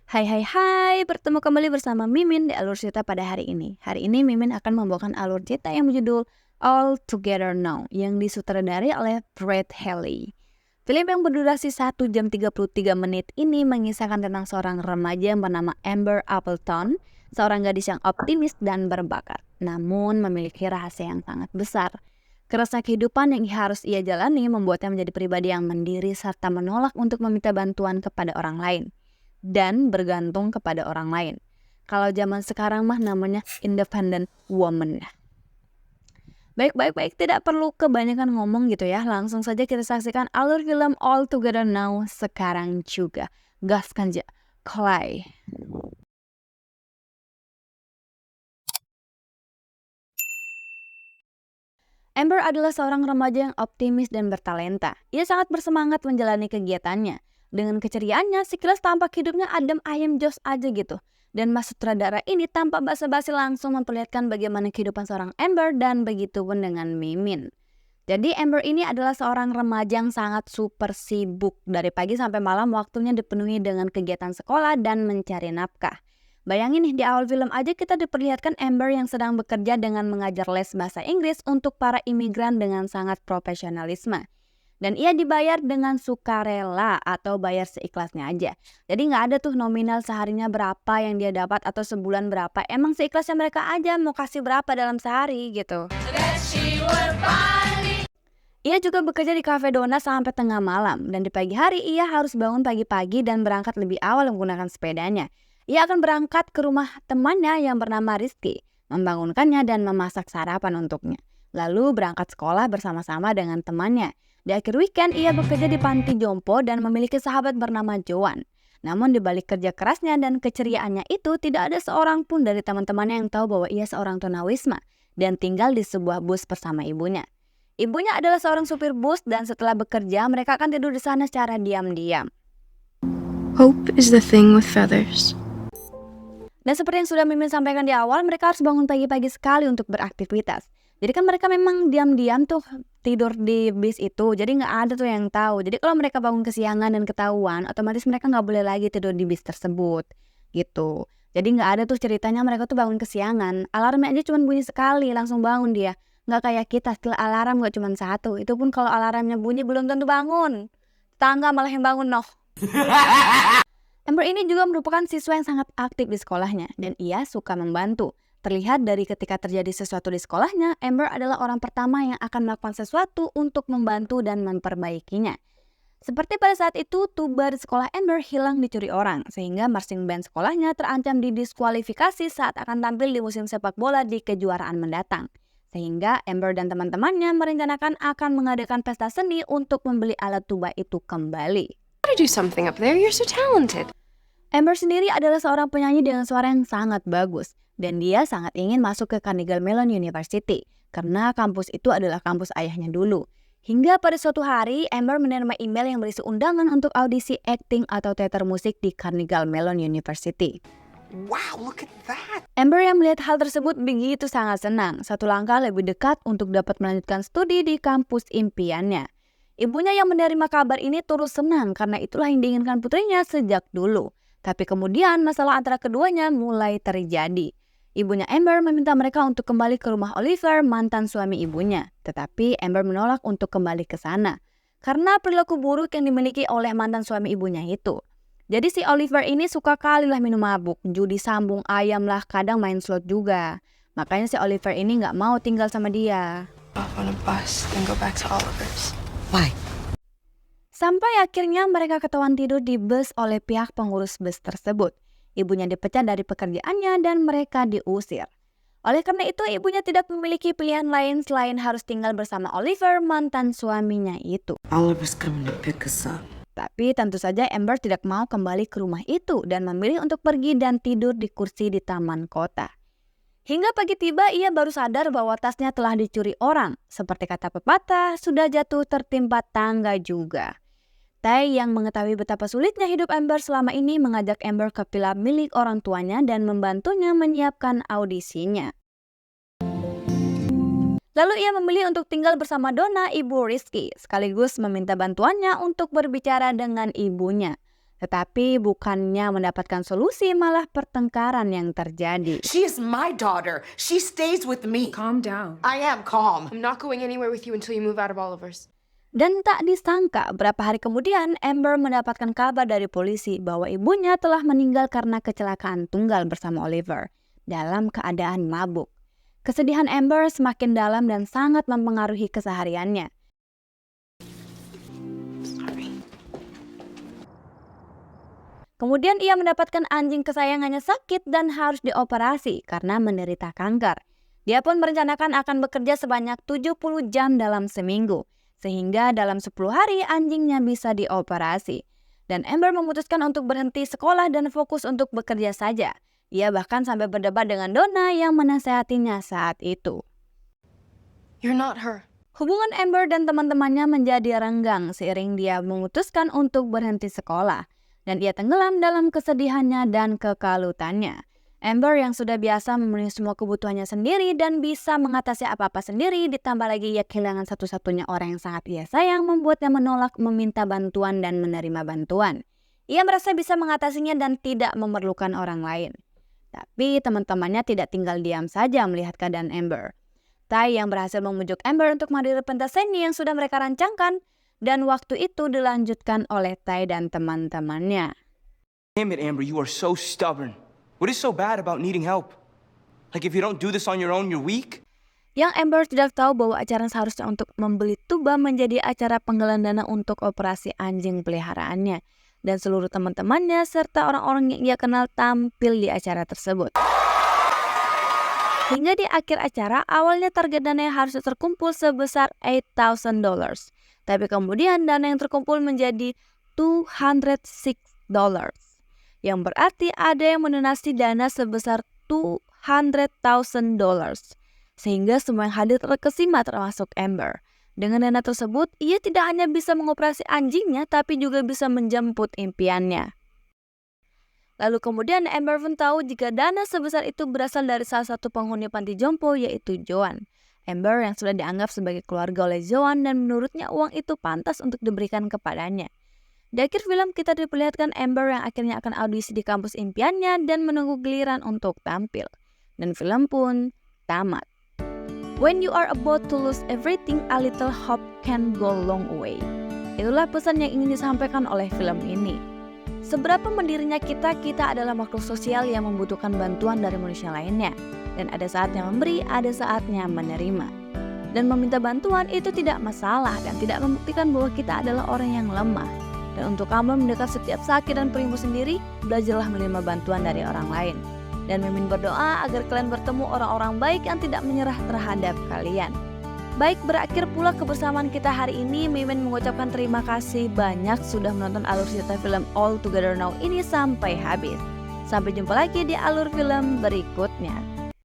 Hai hai hai, bertemu kembali bersama Mimin di Alur Cerita pada hari ini. Hari ini Mimin akan membawakan alur cerita yang berjudul All Together Now yang disutradarai oleh Brett Haley. Film yang berdurasi 1 jam 33 menit ini mengisahkan tentang seorang remaja yang bernama Amber Appleton, seorang gadis yang optimis dan berbakat, namun memiliki rahasia yang sangat besar. Kerasnya kehidupan yang harus ia jalani membuatnya menjadi pribadi yang mandiri serta menolak untuk meminta bantuan kepada orang lain dan bergantung kepada orang lain. Kalau zaman sekarang mah namanya independent woman. Baik, tidak perlu kebanyakan ngomong gitu ya. Langsung saja kita saksikan alur film All Together Now sekarang juga. Gaskan aja, Clay. Amber adalah seorang remaja yang optimis dan bertalenta. Ia sangat bersemangat menjalani kegiatannya. Dengan keceriaannya, sekilas tampak hidupnya adem ayem jos aja gitu. Dan Mas Sutradara ini tanpa basa-basi langsung memperlihatkan bagaimana kehidupan seorang Amber dan begitu pun dengan Mimin. Jadi Amber ini adalah seorang remaja yang sangat super sibuk. Dari pagi sampai malam waktunya dipenuhi dengan kegiatan sekolah dan mencari nafkah. Bayangin nih, di awal film aja kita diperlihatkan Amber yang sedang bekerja dengan mengajar les bahasa Inggris untuk para imigran dengan sangat profesionalisme. Dan ia dibayar dengan sukarela atau bayar seikhlasnya aja. Jadi nggak ada tuh nominal seharinya berapa yang dia dapat atau sebulan berapa. Emang seikhlasnya mereka aja mau kasih berapa dalam sehari gitu. Ia juga bekerja di kafe donat sampai tengah malam, dan di pagi hari ia harus bangun pagi-pagi dan berangkat lebih awal menggunakan sepedanya. Ia akan berangkat ke rumah temannya yang bernama Rizky, membangunkannya dan memasak sarapan untuknya. Lalu berangkat sekolah bersama-sama dengan temannya. Di akhir weekend ia bekerja di panti jompo dan memiliki sahabat bernama Joan. Namun di balik kerja kerasnya dan keceriaannya itu tidak ada seorang pun dari teman-temannya yang tahu bahwa ia seorang tunawisma dan tinggal di sebuah bus bersama ibunya. Ibunya adalah seorang supir bus dan setelah bekerja mereka akan tidur di sana secara diam-diam. Hope is the thing with feathers. Dan seperti yang sudah Mimin sampaikan di awal, mereka harus bangun pagi-pagi sekali untuk beraktivitas. Jadi kan mereka memang diam-diam tuh tidur di bis itu, jadi nggak ada tuh yang tahu. Jadi kalau mereka bangun kesiangan dan ketahuan, otomatis mereka nggak boleh lagi tidur di bis tersebut, gitu. Jadi nggak ada tuh ceritanya mereka tuh bangun kesiangan. Alarmnya aja cuma bunyi sekali, langsung bangun dia. Nggak kayak kita, setelah alarm nggak cuma satu. Itu pun kalau alarmnya bunyi belum tentu bangun. Tetangga malah yang bangun noh. Amber ini juga merupakan siswa yang sangat aktif di sekolahnya dan ia suka membantu. Terlihat dari ketika terjadi sesuatu di sekolahnya, Amber adalah orang pertama yang akan melakukan sesuatu untuk membantu dan memperbaikinya. Seperti pada saat itu, tuba di sekolah Amber hilang dicuri orang, sehingga marching band sekolahnya terancam didiskualifikasi saat akan tampil di musim sepak bola di kejuaraan mendatang. Sehingga Amber dan teman-temannya merencanakan akan mengadakan pesta seni untuk membeli alat tuba itu kembali. Gotta do something up there, you're so talented. Amber sendiri adalah seorang penyanyi dengan suara yang sangat bagus, dan dia sangat ingin masuk ke Carnegie Mellon University, karena kampus itu adalah kampus ayahnya dulu. Hingga pada suatu hari, Amber menerima email yang berisi undangan untuk audisi acting atau teater musik di Carnegie Mellon University. Wow, look at that! Amber yang melihat hal tersebut begitu sangat senang, satu langkah lebih dekat untuk dapat melanjutkan studi di kampus impiannya. Ibunya yang menerima kabar ini turut senang karena itulah yang diinginkan putrinya sejak dulu. Tapi kemudian masalah antara keduanya mulai terjadi. Ibunya Amber meminta mereka untuk kembali ke rumah Oliver, mantan suami ibunya. Tetapi Amber menolak untuk kembali ke sana karena perilaku buruk yang dimiliki oleh mantan suami ibunya itu. Jadi si Oliver ini suka kali lah minum mabuk, judi sambung ayam lah, kadang main slot juga. Makanya si Oliver ini nggak mau tinggal sama dia. Off on a bus, then go back to Oliver's. Why? Sampai akhirnya mereka ketahuan tidur di bus oleh pihak pengurus bus tersebut. Ibunya dipecat dari pekerjaannya dan mereka diusir. Oleh karena itu ibunya tidak memiliki pilihan lain selain harus tinggal bersama Oliver, mantan suaminya itu. Oliver's coming to pick us up. Tapi tentu saja Amber tidak mau kembali ke rumah itu dan memilih untuk pergi dan tidur di kursi di taman kota. Hingga pagi tiba ia baru sadar bahwa tasnya telah dicuri orang. Seperti kata pepatah, sudah jatuh tertimpa tangga juga. Tai yang mengetahui betapa sulitnya hidup Amber selama ini mengajak Amber ke villa milik orang tuanya dan membantunya menyiapkan audisinya. Lalu ia memilih untuk tinggal bersama Donna, ibu Rizky, sekaligus meminta bantuannya untuk berbicara dengan ibunya. Tetapi bukannya mendapatkan solusi, malah pertengkaran yang terjadi. She is my daughter. She stays with me. Calm down. I am calm. I'm not going anywhere with you until you move out of Oliver's. Dan tak disangka, beberapa hari kemudian Amber mendapatkan kabar dari polisi bahwa ibunya telah meninggal karena kecelakaan tunggal bersama Oliver dalam keadaan mabuk. Kesedihan Amber semakin dalam dan sangat mempengaruhi kesehariannya. Kemudian ia mendapatkan anjing kesayangannya sakit dan harus dioperasi karena menderita kanker. Dia pun merencanakan akan bekerja sebanyak 70 jam dalam seminggu, sehingga dalam 10 hari anjingnya bisa dioperasi. Dan Amber memutuskan untuk berhenti sekolah dan fokus untuk bekerja saja. Ia bahkan sampai berdebat dengan Donna yang menasehatinya saat itu. You're not her. Hubungan Amber dan teman-temannya menjadi renggang seiring dia memutuskan untuk berhenti sekolah. Dan ia tenggelam dalam kesedihannya dan kekalutannya. Amber yang sudah biasa memenuhi semua kebutuhannya sendiri dan bisa mengatasi apa-apa sendiri, ditambah lagi ia kehilangan satu-satunya orang yang sangat ia sayang, membuatnya menolak meminta bantuan dan menerima bantuan. Ia merasa bisa mengatasinya dan tidak memerlukan orang lain. Tapi teman-temannya tidak tinggal diam saja melihat keadaan Amber. Ty yang berhasil membujuk Amber untuk menghadiri pentas seni yang sudah mereka rancangkan, dan waktu itu dilanjutkan oleh Ty dan teman-temannya. Damn it, Amber, you are so stubborn. What is so bad about needing help? Like if you don't do this on your own, you're weak? Yang Amber tidak tahu bahwa acara seharusnya untuk membeli tuba menjadi acara penggalan dana untuk operasi anjing peliharaannya. Dan seluruh teman-temannya serta orang-orang yang ia kenal tampil di acara tersebut. Hingga di akhir acara, awalnya target dana yang harusnya terkumpul sebesar $8,000. Tapi kemudian dana yang terkumpul menjadi $206. Yang berarti ada yang mendonasi dana sebesar $200,000. Sehingga semua yang hadir terkesima termasuk Amber. Dengan dana tersebut, ia tidak hanya bisa mengoperasi anjingnya, tapi juga bisa menjemput impiannya. Lalu kemudian Amber pun tahu jika dana sebesar itu berasal dari salah satu penghuni panti jompo, yaitu Joan. Amber yang sudah dianggap sebagai keluarga oleh Joan dan menurutnya uang itu pantas untuk diberikan kepadanya. Di akhir film kita diperlihatkan Amber yang akhirnya akan audisi di kampus impiannya dan menunggu giliran untuk tampil. Dan film pun tamat. When you are about to lose everything, a little hope can go long way. Itulah pesan yang ingin disampaikan oleh film ini. Seberapa mendirinya kita adalah makhluk sosial yang membutuhkan bantuan dari manusia lainnya. Dan ada saatnya memberi, ada saatnya menerima. Dan meminta bantuan itu tidak masalah dan tidak membuktikan bahwa kita adalah orang yang lemah. Dan untuk kamu mendekat setiap sakit dan perihmu sendiri, belajarlah menerima bantuan dari orang lain. Dan Mimin berdoa agar kalian bertemu orang-orang baik yang tidak menyerah terhadap kalian. Baik, berakhir pula kebersamaan kita hari ini. Mimin mengucapkan terima kasih banyak sudah menonton alur cerita film All Together Now ini sampai habis. Sampai jumpa lagi di alur film berikutnya.